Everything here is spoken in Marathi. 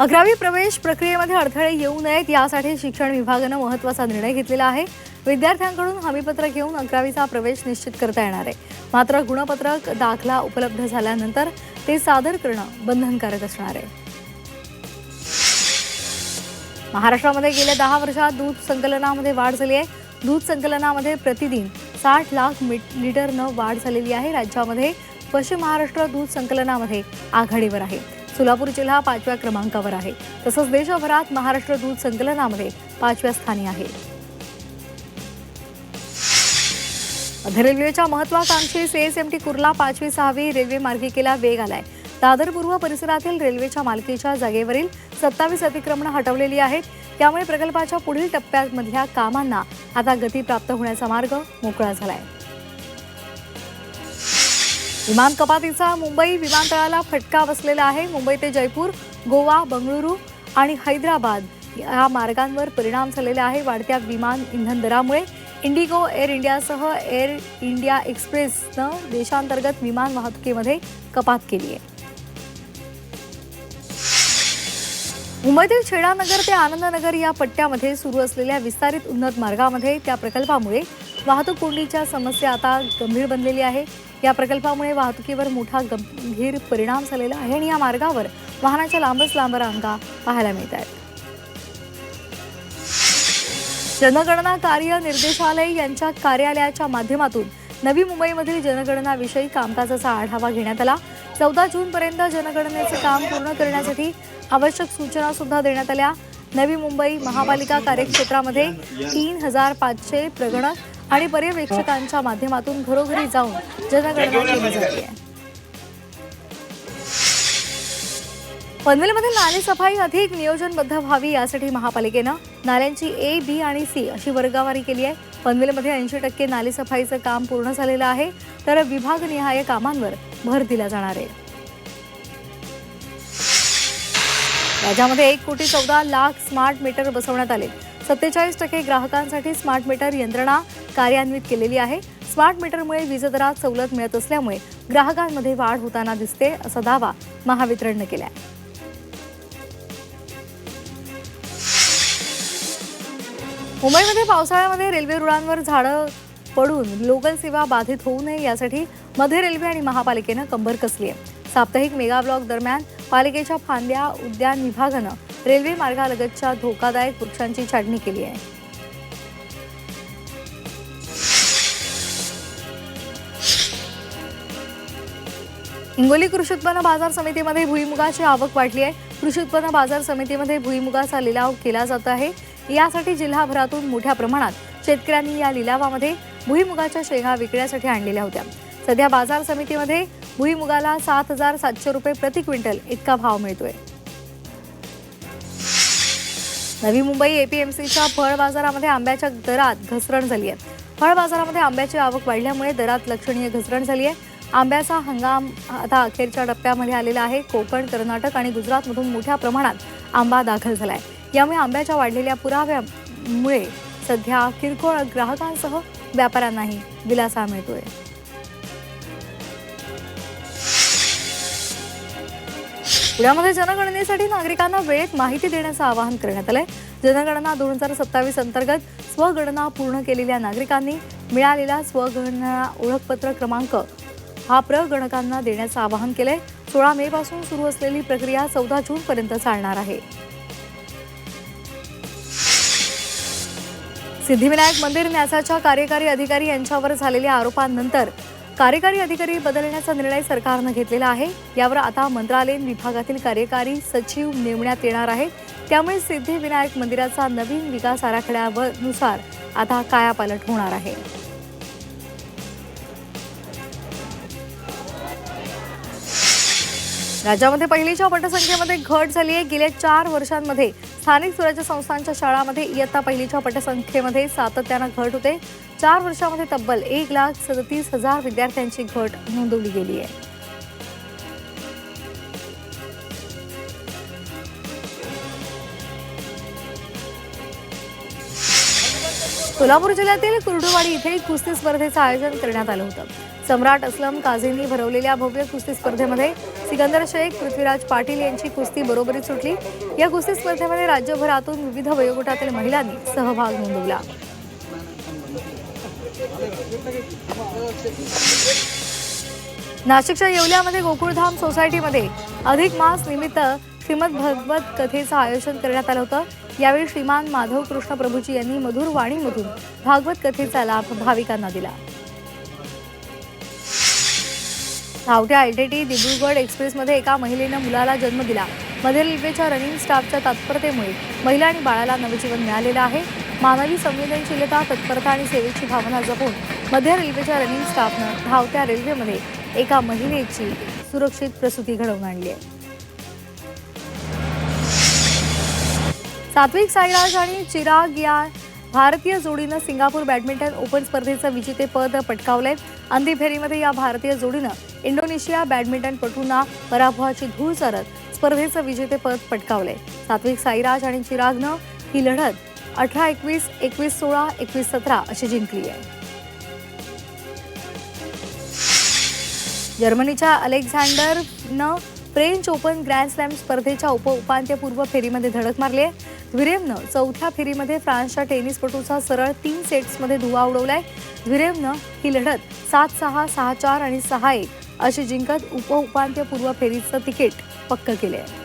11वी प्रवेश प्रक्रियेमध्ये अडथळे येऊ नयेत यासाठी शिक्षण विभागाने महत्त्वाचा निर्णय घेतलेला आहे। विद्यार्थ्यांकडून हमीपत्र घेऊन 11वीचा प्रवेश निश्चित करता येणार आहे। मात्र गुणपत्रक दाखला उपलब्ध झाल्यानंतर ते सादर करणं बंधनकारक असणार आहे। महाराष्ट्रामध्ये गेल्या 10 वर्षात दूध संकलनामध्ये वाढ झाली आहे। दूध संकलनामध्ये प्रतिदिन 60 लाख लिटरनं वाढ झालेली आहे। राज्यामध्ये पश्चिम महाराष्ट्र दूध संकलनामध्ये आघाडीवर आहे। सोलापूर जिल्हा 5व्या क्रमांकावर आहे। तसंच देशभरात महाराष्ट्र दूध संकलनामध्ये 5व्या स्थानी आहे। मध्य रेल्वेच्या महत्त्वाकांक्षी सीएसएमटी कुर्ला 5वी-6वी रेल्वे मार्गिकेला वेग आलाय। दादर पूर्व परिसरातील रेल्वेच्या मालकीच्या जागेवरील 27 अतिक्रमणे हटवलेली आहेत। त्यामुळे प्रकल्पाच्या पुढील टप्प्यामधल्या कामांना आता गती प्राप्त होण्याचा मार्ग मोकळा झालाय। विमान कपातीचा मुंबई विमानतळाला फटका बसलेला आहे। मुंबई ते जयपूर, गोवा, बंगळुरू आणि हैदराबाद या मार्गांवर परिणाम झालेला आहे। वाढत्या विमान इंधन दरामुळे इंडिगो, एअर इंडियासह एअर इंडिया एक्सप्रेसनं देशांतर्गत विमान वाहतुकीमध्ये कपात केली आहे। मुंबईतील छेडानगर ते आनंदनगर या पट्ट्यामध्ये सुरू असलेल्या विस्तारित उन्नत मार्गामध्ये त्या प्रकल्पामुळे वाहतूक कोंडीच्या समस्या आता गंभीर बनलेली आहे। या प्रकल्पामुळे वाहतुकीवर मोठा गंभीर परिणाम झालेला आहे आणि या मार्गावर वाहनाच्या लांबच लांब रांगा पाहायला मिळत आहेत। जनगणना कार्य निर्देशालय यांच्या कार्यालयाच्या माध्यमातून नवी मुंबईमधील जनगणनाविषयी कामकाजाचा आढावा घेण्यात आला। 14 जूनपर्यंत जनगणनेचे काम पूर्ण करण्यासाठी आवश्यक सूचना सुद्धा देण्यात आल्या। नवी मुंबई महापालिका कार्यक्षेत्रामध्ये 3500 प्रगणक आणि पर्यवेक्षकांच्या माध्यमातून घरोघरी जाऊन जनगणना केली जाते। पनवेलमधील नाले सफाई अधिक नियोजनबद्ध व्हावी यासाठी महापालिकेनं नाल्यांची ए, बी आणि सी अशी वर्गवारी केली आहे। पनवेलमध्ये 80% नाले सफाईचं काम पूर्ण झालेलं आहे, तर विभागनिहाय कामांवर भर दिला जाणार आहे। राज्यामध्ये 1,14,00,000 स्मार्ट मीटर बसवण्यात आले। 47% ग्राहकांसाठी स्मार्ट मीटर यंत्रणा कार्यान्वित केलेली आहे। स्मार्ट मीटरमुळे वीज दरात सवलत मिळत असल्यामुळे ग्राहकांमध्ये वाढ होताना दिसते, असा दावा महावितरणने केला आहे। मुंबईमध्ये पावसाळ्यामध्ये रेल्वे रुळांवर झाडं पडून लोकल सेवा बाधित होऊ नये यासाठी मध्य रेल्वे आणि महापालिकेनं कंबर कसली आहे। साप्ताहिक मेगा ब्लॉक दरम्यान पालिकेच्या फांद्या उद्यान विभागानं रेल्वे मार्गालगतच्या धोकादायक वृक्षांची छाटणी केली आहे। हिंगोली कृषी उत्पन्न बाजार समितीमध्ये भुईमुगाची आवक वाढली आहे। कृषी उत्पन्न बाजार समितीमध्ये भुईमुगाचा लिलाव केला जात आहे। यासाठी जिल्हाभरातून मोठ्या प्रमाणात शेतकऱ्यांनी या लिलावामध्ये भुईमुगाच्या शेंगा विकण्यासाठी आणलेल्या होत्या। सध्या बाजार समितीमध्ये भुईमुगाला 7,700 रुपये प्रति क्विंटल इतका भाव मिळतोय। नवी मुंबई एपीएमसीच्या फळ बाजारामध्ये आंब्याच्या दरात घसरण झाली आहे। फळ बाजारामध्ये आंब्याची आवक वाढल्यामुळे दरात लक्षणीय घसरण झाली आहे। आंब्याचा हंगाम आता अखेरच्या टप्प्यामध्ये आलेला आहे। कोकण, कर्नाटक आणि गुजरातमधून मोठ्या प्रमाणात आंबा दाखल झालाय। यामुळे आंब्याच्या वाढलेल्या पुराव्यामुळे सध्या किरकोळ ग्राहकांसह व्यापाऱ्यांनाही दिलासा मिळतोय। पुण्यामध्ये जनगणनेसाठी नागरिकांना वेळेत माहिती देण्याचं आवाहन करण्यात आलंय। जनगणना 2027 अंतर्गत स्वगणना पूर्ण केलेल्या नागरिकांनी मिळालेला स्वगणना ओळखपत्र क्रमांक हा प्रगणकांना देण्याचं आवाहन केलंय। 16 मे पासून सुरू असलेली प्रक्रिया 14 जून पर्यंत चालणार आहे। सिद्धिविनायक मंदिर न्यासाच्या कार्यकारी अधिकारी यांच्यावर झालेल्या आरोपांनंतर कार्यकारी अधिकारी बदलण्याचा निर्णय सरकारनं घेतलेला आहे। यावर आता मंत्रालयीन विभागातील कार्यकारी सचिव नेमण्यात येणार आहे। त्यामुळे सिद्धिविनायक मंदिराचा नवीन विकास आराखड्यानुसार आता कायापालट होणार आहे। राज्यामध्ये पहिलीच्या पटसंख्येमध्ये घट झाली आहे। गेल्या 4 वर्षांमध्ये स्थानिक स्वराज्य संस्थांच्या शाळांमध्ये इयत्ता पहिलीच्या पटसंख्येमध्ये सातत्यानं घट होते। 4 वर्षांमध्ये तब्बल 1,37,000 विद्यार्थ्यांची घट नोंदवली गेली आहे। सोलापूर जिल्ह्यातील कुर्डुवाडी इथे कुस्ती स्पर्धेचं आयोजन करण्यात आलं होतं। सम्राट असलम काझींनी भरवलेल्या भव्य कुस्ती स्पर्धेमध्ये सिकंदर शेख, पृथ्वीराज पाटील यांची कुस्ती बरोबरीत सुटली। या कुस्ती स्पर्धेमध्ये राज्यभरातून विविध वयोगटातील महिलांनी सहभाग नोंदवला। नाशिकच्या येवल्यामध्ये गोकुळधाम सोसायटीमध्ये अधिक मास निमित्त श्रीमद भगवत कथेचं आयोजन करण्यात आलं होतं। यावेळी श्रीमान माधव कृष्ण प्रभूजी यांनी मधुर वाणीमधून भागवत कथेचा लाभ भाविकांना दिला। धावत्या एलटीटी दिब्रुगड एक्सप्रेसमध्ये एका महिलेनं मुलाला जन्म दिला। मध्य रेल्वेच्या रनिंग स्टाफच्या तत्परतेमुळे महिला आणि बाळाला नवजीवन मिळालेलं आहे। मानवी संवेदनशीलता, तत्परता आणि सेवेची भावना जपून मध्य रेल्वेच्या रनिंग स्टाफनं धावत्या रेल्वेमध्ये एका महिलेची सुरक्षित प्रसूती घडवून आणली आहे। सात्विक साईराज आणि चिराग या भारतीय जोडीनं सिंगापूर बॅडमिंटन ओपन स्पर्धेचं विजेतेपद पटकावलंय। अंतिम फेरीमध्ये या भारतीय जोडीनं इंडोनेशिया बॅडमिंटनपटूंना पराभवाची धूळ चारत स्पर्धेचं विजेतेपद पटकावलंय। सात्विक साईराज आणि चिरागनं ही लढत 18-21, 21-16, 21-17 अशी जिंकली आहे। जर्मनीच्या अलेक्झांडरनं फ्रेंच ओपन ग्रँड स्लॅम स्पर्धेच्या उपांत्यपूर्व फेरीमध्ये धडक मारली आहे। झ्विरेवनं चौथ्या फेरीमध्ये फ्रान्सच्या टेनिसपटूचा सरळ 3 सेट्समध्ये धुव्वा उडवलाय। झ्विरेवनं ही लढत 7-6, 6-4 आणि 6-1 अशी जिंकत उपांत्यपूर्व फेरीचं तिकीट पक्क केले आहे।